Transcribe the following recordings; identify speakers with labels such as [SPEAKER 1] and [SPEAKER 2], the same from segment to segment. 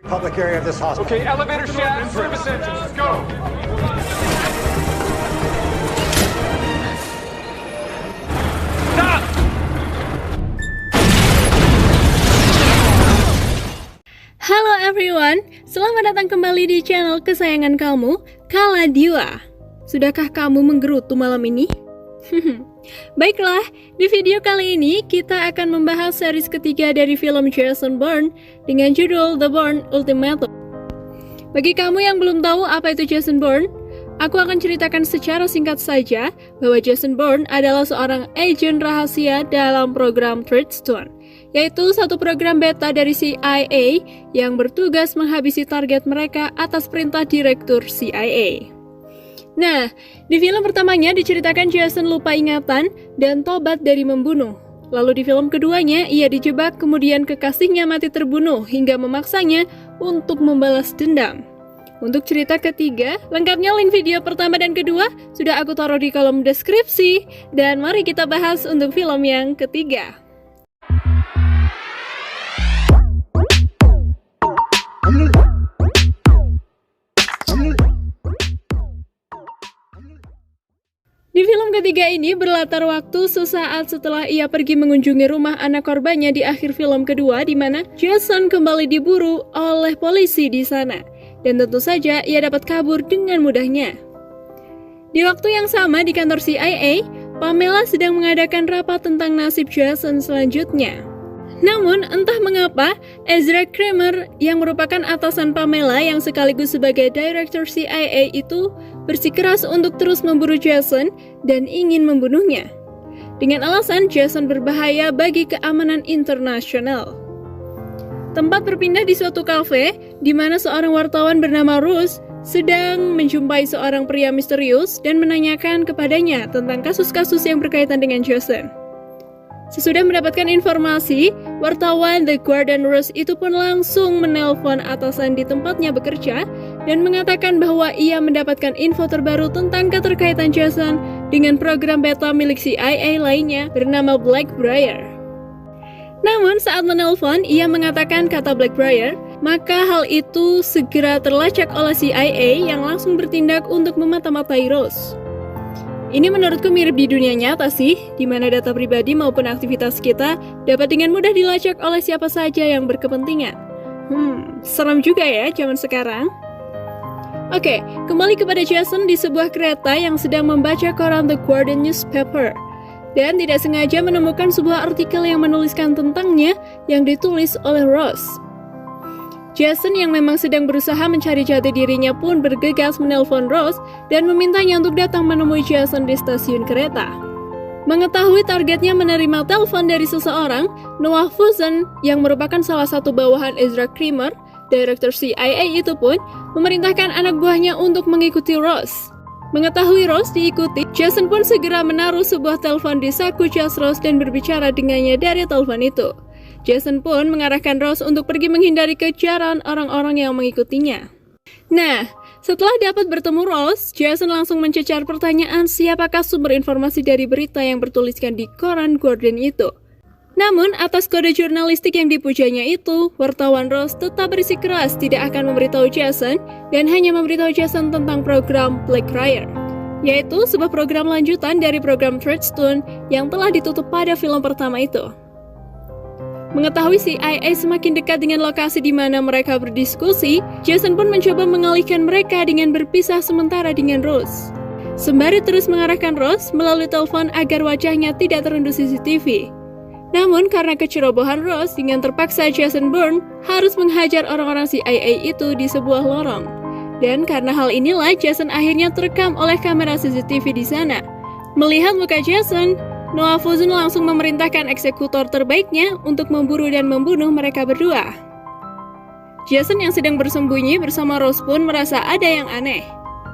[SPEAKER 1] public area of this hospital.
[SPEAKER 2] Okay, elevator shaft, service engines, go! Stop!
[SPEAKER 3] Halo everyone, selamat datang kembali di channel kesayangan kamu, Kaladiwa. Sudahkah kamu menggerutu malam ini? Baiklah, di video kali ini kita akan membahas series ketiga dari film Jason Bourne dengan judul The Bourne Ultimatum. Bagi kamu yang belum tahu apa itu Jason Bourne, aku akan ceritakan secara singkat saja bahwa Jason Bourne adalah seorang agen rahasia dalam program Treadstone, yaitu satu program beta dari CIA yang bertugas menghabisi target mereka atas perintah direktur CIA. Nah, di film pertamanya diceritakan Jason lupa ingatan dan tobat dari membunuh. Lalu di film keduanya, ia dijebak kemudian kekasihnya mati terbunuh hingga memaksanya untuk membalas dendam. Untuk cerita ketiga, lengkapnya link video pertama dan kedua sudah aku taruh di kolom deskripsi. Dan mari kita bahas untuk film yang ketiga. Di film ketiga ini berlatar waktu sesaat setelah ia pergi mengunjungi rumah anak korbannya di akhir film kedua, di mana Jason kembali diburu oleh polisi di sana. Dan tentu saja ia dapat kabur dengan mudahnya. Di waktu yang sama di kantor CIA, Pamela sedang mengadakan rapat tentang nasib Jason selanjutnya. Namun, entah mengapa, Ezra Kramer yang merupakan atasan Pamela yang sekaligus sebagai direktur CIA itu bersikeras untuk terus memburu Jason dan ingin membunuhnya. Dengan alasan Jason berbahaya bagi keamanan internasional. Tempat berpindah di suatu kafe, di mana seorang wartawan bernama Rose sedang menjumpai seorang pria misterius dan menanyakan kepadanya tentang kasus-kasus yang berkaitan dengan Jason. Sesudah mendapatkan informasi, wartawan The Guardian Rose itu pun langsung menelpon atasan di tempatnya bekerja dan mengatakan bahwa ia mendapatkan info terbaru tentang keterkaitan Jason dengan program beta milik CIA lainnya bernama Blackbriar. Namun saat menelpon, ia mengatakan kata Blackbriar, maka hal itu segera terlacak oleh CIA yang langsung bertindak untuk memata-matai Rose. Ini menurutku mirip di dunia nyata sih, di mana data pribadi maupun aktivitas kita dapat dengan mudah dilacak oleh siapa saja yang berkepentingan. Serem juga ya zaman sekarang. Oke, kembali kepada Jason di sebuah kereta yang sedang membaca koran The Guardian newspaper. Dan tidak sengaja menemukan sebuah artikel yang menuliskan tentangnya yang ditulis oleh Rose. Jason yang memang sedang berusaha mencari jati dirinya pun bergegas menelpon Rose dan memintanya untuk datang menemui Jason di stasiun kereta. Mengetahui targetnya menerima telepon dari seseorang, Noah Fuson yang merupakan salah satu bawahan Ezra Kramer, direktur CIA itu pun memerintahkan anak buahnya untuk mengikuti Rose. Mengetahui Rose diikuti, Jason pun segera menaruh sebuah telepon di saku jas Rose dan berbicara dengannya dari telepon itu. Jason pun mengarahkan Rose untuk pergi menghindari kejaran orang-orang yang mengikutinya. Nah, setelah dapat bertemu Rose, Jason langsung mencecar pertanyaan siapakah sumber informasi dari berita yang bertuliskan di koran Guardian itu. Namun, atas kode jurnalistik yang dipujanya itu, wartawan Rose tetap bersikeras tidak akan memberitahu Jason dan hanya memberitahu Jason tentang program Blackbriar, yaitu sebuah program lanjutan dari program Treadstone yang telah ditutup pada film pertama itu. Mengetahui CIA semakin dekat dengan lokasi di mana mereka berdiskusi, Jason pun mencoba mengalihkan mereka dengan berpisah sementara dengan Rose. Sembari terus mengarahkan Rose melalui telepon agar wajahnya tidak terunduh CCTV. Namun karena kecerobohan Rose, dengan terpaksa Jason Bourne harus menghajar orang-orang CIA itu di sebuah lorong. Dan karena hal inilah Jason akhirnya terekam oleh kamera CCTV di sana. Melihat muka Jason, Noah Fuson langsung memerintahkan eksekutor terbaiknya untuk memburu dan membunuh mereka berdua. Jason yang sedang bersembunyi bersama Rose pun merasa ada yang aneh.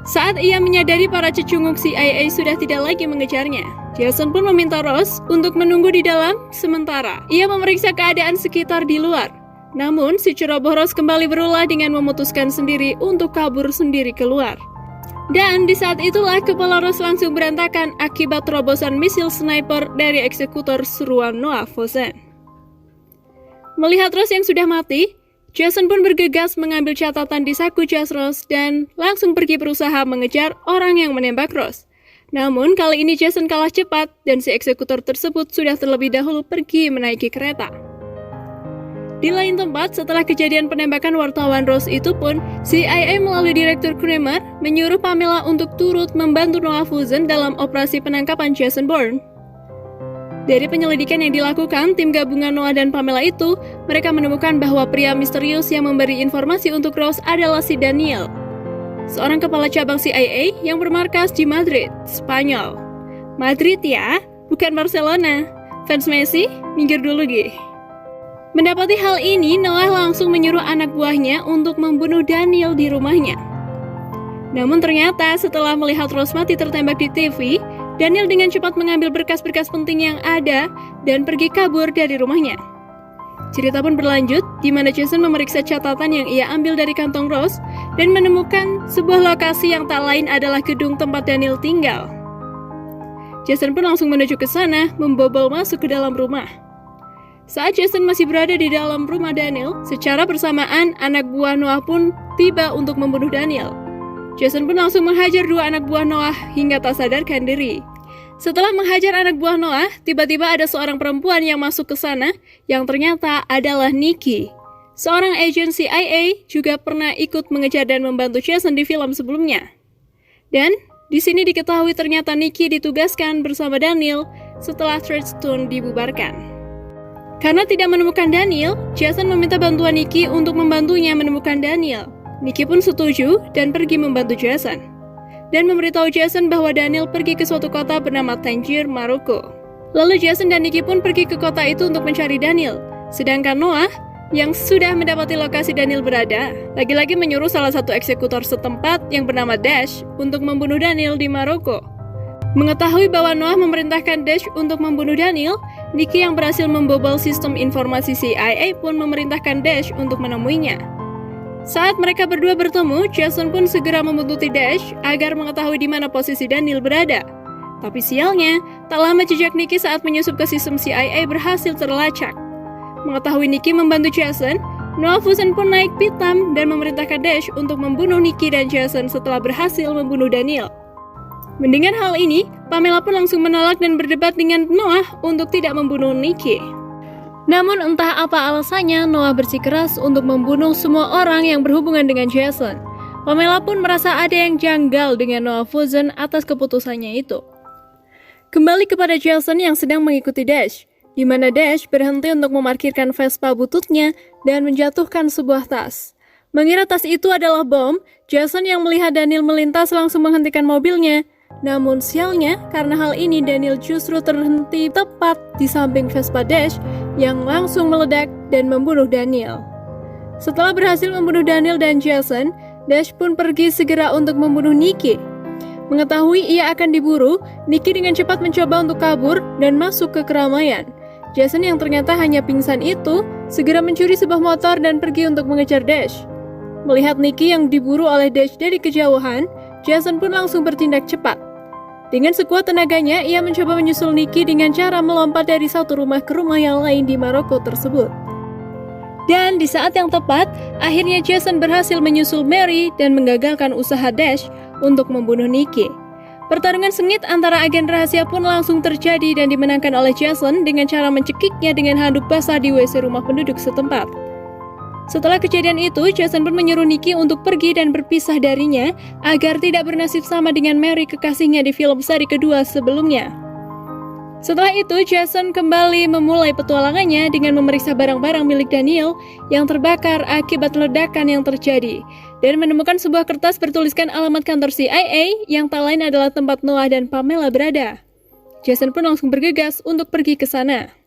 [SPEAKER 3] Saat ia menyadari para cecunguk CIA sudah tidak lagi mengejarnya, Jason pun meminta Rose untuk menunggu di dalam sementara ia memeriksa keadaan sekitar di luar. Namun, si ceroboh Rose kembali berulah dengan memutuskan sendiri untuk kabur sendiri keluar. Dan di saat itulah kepala Rose langsung berantakan akibat terobosan misil sniper dari eksekutor seruan Noah Fuson. Melihat Rose yang sudah mati, Jason pun bergegas mengambil catatan di saku jas Rose dan langsung pergi berusaha mengejar orang yang menembak Rose. Namun kali ini Jason kalah cepat dan si eksekutor tersebut sudah terlebih dahulu pergi menaiki kereta. Di lain tempat, setelah kejadian penembakan wartawan Rose itu pun, CIA melalui Direktur Kramer menyuruh Pamela untuk turut membantu Noah Fusen dalam operasi penangkapan Jason Bourne. Dari penyelidikan yang dilakukan, tim gabungan Noah dan Pamela itu, mereka menemukan bahwa pria misterius yang memberi informasi untuk Rose adalah si Daniel, seorang kepala cabang CIA yang bermarkas di Madrid, Spanyol. Madrid ya, bukan Barcelona. Fans Messi, minggir dulu Gi. Mendapati hal ini, Noah langsung menyuruh anak buahnya untuk membunuh Daniel di rumahnya. Namun ternyata setelah melihat Rose mati tertembak di TV, Daniel dengan cepat mengambil berkas-berkas penting yang ada dan pergi kabur dari rumahnya. Cerita pun berlanjut, di mana Jason memeriksa catatan yang ia ambil dari kantong Rose dan menemukan sebuah lokasi yang tak lain adalah gedung tempat Daniel tinggal. Jason pun langsung menuju ke sana, membobol masuk ke dalam rumah. Saat Jason masih berada di dalam rumah Daniel, secara bersamaan anak buah Noah pun tiba untuk membunuh Daniel. Jason pun langsung menghajar dua anak buah Noah hingga tak sadarkan diri. Setelah menghajar anak buah Noah, tiba-tiba ada seorang perempuan yang masuk ke sana yang ternyata adalah Nikki. Seorang agen CIA juga pernah ikut mengejar dan membantu Jason di film sebelumnya. Dan di sini diketahui ternyata Nikki ditugaskan bersama Daniel setelah Treadstone dibubarkan. Karena tidak menemukan Daniel, Jason meminta bantuan Nikki untuk membantunya menemukan Daniel. Nikki pun setuju dan pergi membantu Jason, dan memberitahu Jason bahwa Daniel pergi ke suatu kota bernama Tangier, Maroko. Lalu Jason dan Nikki pun pergi ke kota itu untuk mencari Daniel, sedangkan Noah yang sudah mendapati lokasi Daniel berada, lagi-lagi menyuruh salah satu eksekutor setempat yang bernama Dash untuk membunuh Daniel di Maroko. Mengetahui bahwa Noah memerintahkan Dash untuk membunuh Daniel, Nikki yang berhasil membobol sistem informasi CIA pun memerintahkan Dash untuk menemuinya. Saat mereka berdua bertemu, Jason pun segera membuntuti Dash agar mengetahui di mana posisi Daniel berada. Tapi sialnya, tak lama jejak Nikki saat menyusup ke sistem CIA berhasil terlacak. Mengetahui Nikki membantu Jason, Noah Fusen pun naik pitam dan memerintahkan Dash untuk membunuh Nikki dan Jason setelah berhasil membunuh Daniel. Mendengar hal ini, Pamela pun langsung menolak dan berdebat dengan Noah untuk tidak membunuh Nikki. Namun entah apa alasannya, Noah bersikeras untuk membunuh semua orang yang berhubungan dengan Jason. Pamela pun merasa ada yang janggal dengan Noah Fusen atas keputusannya itu. Kembali kepada Jason yang sedang mengikuti Dash, di mana Dash berhenti untuk memarkirkan Vespa bututnya dan menjatuhkan sebuah tas. Mengira tas itu adalah bom, Jason yang melihat Daniel melintas langsung menghentikan mobilnya. Namun sialnya, karena hal ini Daniel justru terhenti tepat di samping Vespa Dash yang langsung meledak dan membunuh Daniel. Setelah berhasil membunuh Daniel dan Jason, Dash pun pergi segera untuk membunuh Nikki. Mengetahui ia akan diburu, Nikki dengan cepat mencoba untuk kabur dan masuk ke keramaian. Jason yang ternyata hanya pingsan itu, segera mencuri sebuah motor dan pergi untuk mengejar Dash. Melihat Nikki yang diburu oleh Dash dari kejauhan, Jason pun langsung bertindak cepat. Dengan sekuat tenaganya, ia mencoba menyusul Nikki dengan cara melompat dari satu rumah ke rumah yang lain di Maroko tersebut. Dan di saat yang tepat, akhirnya Jason berhasil menyusul Mary dan menggagalkan usaha Dash untuk membunuh Nikki. Pertarungan sengit antara agen rahasia pun langsung terjadi dan dimenangkan oleh Jason dengan cara mencekiknya dengan handuk basah di WC rumah penduduk setempat. Setelah kejadian itu, Jason pun menyuruh Nikki untuk pergi dan berpisah darinya agar tidak bernasib sama dengan Mary kekasihnya di film seri kedua sebelumnya. Setelah itu, Jason kembali memulai petualangannya dengan memeriksa barang-barang milik Daniel yang terbakar akibat ledakan yang terjadi dan menemukan sebuah kertas bertuliskan alamat kantor CIA yang tak lain adalah tempat Noah dan Pamela berada. Jason pun langsung bergegas untuk pergi ke sana.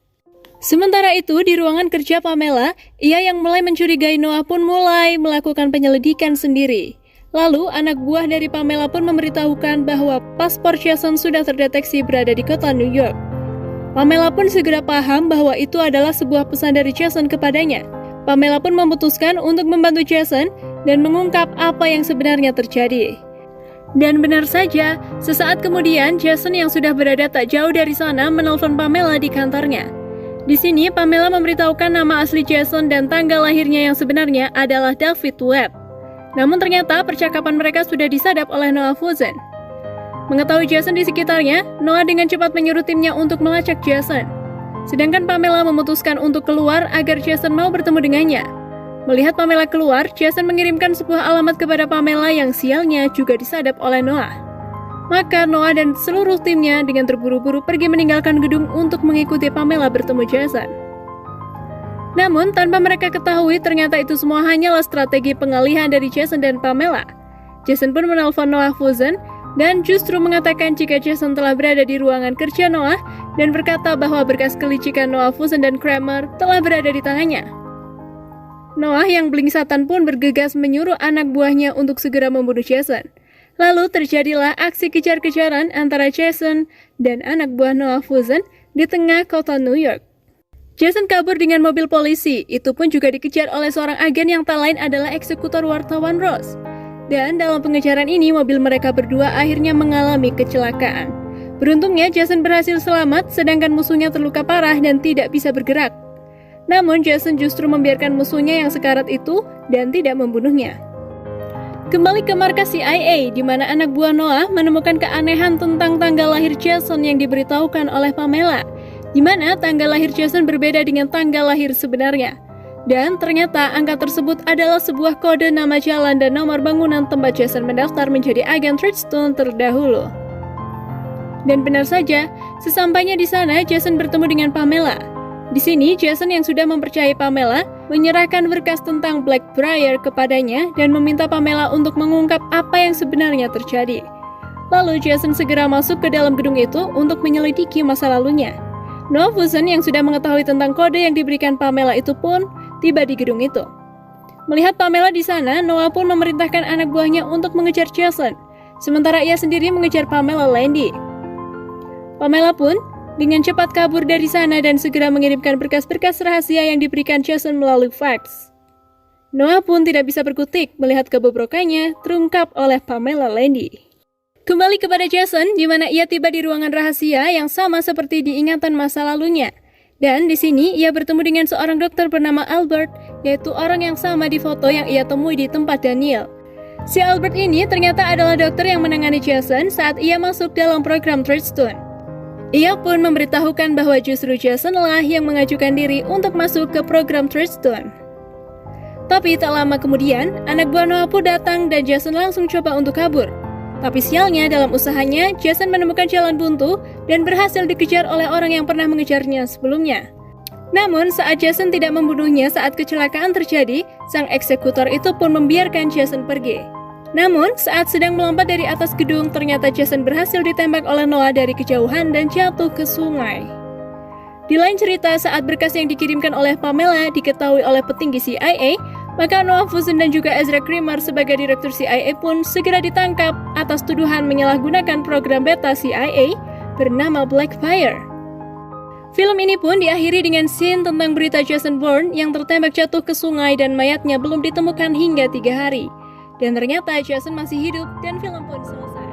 [SPEAKER 3] Sementara itu, di ruangan kerja Pamela, ia yang mulai mencurigai Noah pun mulai melakukan penyelidikan sendiri. Lalu, anak buah dari Pamela pun memberitahukan bahwa paspor Jason sudah terdeteksi berada di kota New York. Pamela pun segera paham bahwa itu adalah sebuah pesan dari Jason kepadanya. Pamela pun memutuskan untuk membantu Jason dan mengungkap apa yang sebenarnya terjadi. Dan benar saja, sesaat kemudian Jason yang sudah berada tak jauh dari sana menelpon Pamela di kantornya. Di sini, Pamela memberitahukan nama asli Jason dan tanggal lahirnya yang sebenarnya adalah David Webb. Namun ternyata percakapan mereka sudah disadap oleh Noah Fusen. Mengetahui Jason di sekitarnya, Noah dengan cepat menyuruh timnya untuk melacak Jason. Sedangkan Pamela memutuskan untuk keluar agar Jason mau bertemu dengannya. Melihat Pamela keluar, Jason mengirimkan sebuah alamat kepada Pamela yang sialnya juga disadap oleh Noah. Maka Noah dan seluruh timnya dengan terburu-buru pergi meninggalkan gedung untuk mengikuti Pamela bertemu Jason. Namun tanpa mereka ketahui ternyata itu semua hanyalah strategi pengalihan dari Jason dan Pamela. Jason pun menelpon Noah Fusen dan justru mengatakan jika Jason telah berada di ruangan kerja Noah dan berkata bahwa berkas kelicikan Noah Fusen dan Kramer telah berada di tangannya. Noah yang belingsatan pun bergegas menyuruh anak buahnya untuk segera membunuh Jason. Lalu terjadilah aksi kejar-kejaran antara Jason dan anak buah Noah Fusen di tengah kota New York. Jason kabur dengan mobil polisi, itu pun juga dikejar oleh seorang agen yang tak lain adalah eksekutor wartawan Ross. Dan dalam pengejaran ini, mobil mereka berdua akhirnya mengalami kecelakaan. Beruntungnya Jason berhasil selamat, sedangkan musuhnya terluka parah dan tidak bisa bergerak. Namun Jason justru membiarkan musuhnya yang sekarat itu dan tidak membunuhnya. Kembali ke markas CIA, di mana anak buah Noah menemukan keanehan tentang tanggal lahir Jason yang diberitahukan oleh Pamela, di mana tanggal lahir Jason berbeda dengan tanggal lahir sebenarnya. Dan ternyata angka tersebut adalah sebuah kode nama jalan dan nomor bangunan tempat Jason mendaftar menjadi agen Treadstone terdahulu. Dan benar saja, sesampainya di sana Jason bertemu dengan Pamela. Di sini, Jason yang sudah mempercayai Pamela menyerahkan berkas tentang Blackbriar kepadanya dan meminta Pamela untuk mengungkap apa yang sebenarnya terjadi. Lalu Jason segera masuk ke dalam gedung itu untuk menyelidiki masa lalunya. Noah Fusen yang sudah mengetahui tentang kode yang diberikan Pamela itu pun tiba di gedung itu. Melihat Pamela di sana, Noah pun memerintahkan anak buahnya untuk mengejar Jason, sementara ia sendiri mengejar Pamela Landy. Pamela pun dengan cepat kabur dari sana dan segera mengirimkan berkas-berkas rahasia yang diberikan Jason melalui fax. Noah pun tidak bisa berkutik melihat kebobrokannya terungkap oleh Pamela Landy. Kembali kepada Jason, di mana ia tiba di ruangan rahasia yang sama seperti di ingatan masa lalunya. Dan di sini ia bertemu dengan seorang dokter bernama Albert, yaitu orang yang sama di foto yang ia temui di tempat Daniel. Si Albert ini ternyata adalah dokter yang menangani Jason saat ia masuk dalam program Treadstone. Ia pun memberitahukan bahwa justru Jason lah yang mengajukan diri untuk masuk ke program Treadstone. Tapi tak lama kemudian, anak buah Noah pun datang dan Jason langsung coba untuk kabur. Tapi sialnya dalam usahanya, Jason menemukan jalan buntu dan berhasil dikejar oleh orang yang pernah mengejarnya sebelumnya. Namun saat Jason tidak membunuhnya saat kecelakaan terjadi, sang eksekutor itu pun membiarkan Jason pergi. Namun, saat sedang melompat dari atas gedung, ternyata Jason berhasil ditembak oleh Noah dari kejauhan dan jatuh ke sungai. Di lain cerita, saat berkas yang dikirimkan oleh Pamela diketahui oleh petinggi CIA, maka Noah Fusen dan juga Ezra Kramer sebagai direktur CIA pun segera ditangkap atas tuduhan menyalahgunakan program beta CIA bernama Blackbriar. Film ini pun diakhiri dengan scene tentang berita Jason Bourne yang tertembak jatuh ke sungai dan mayatnya belum ditemukan hingga 3 hari. Dan ternyata Jason masih hidup dan film pun selesai.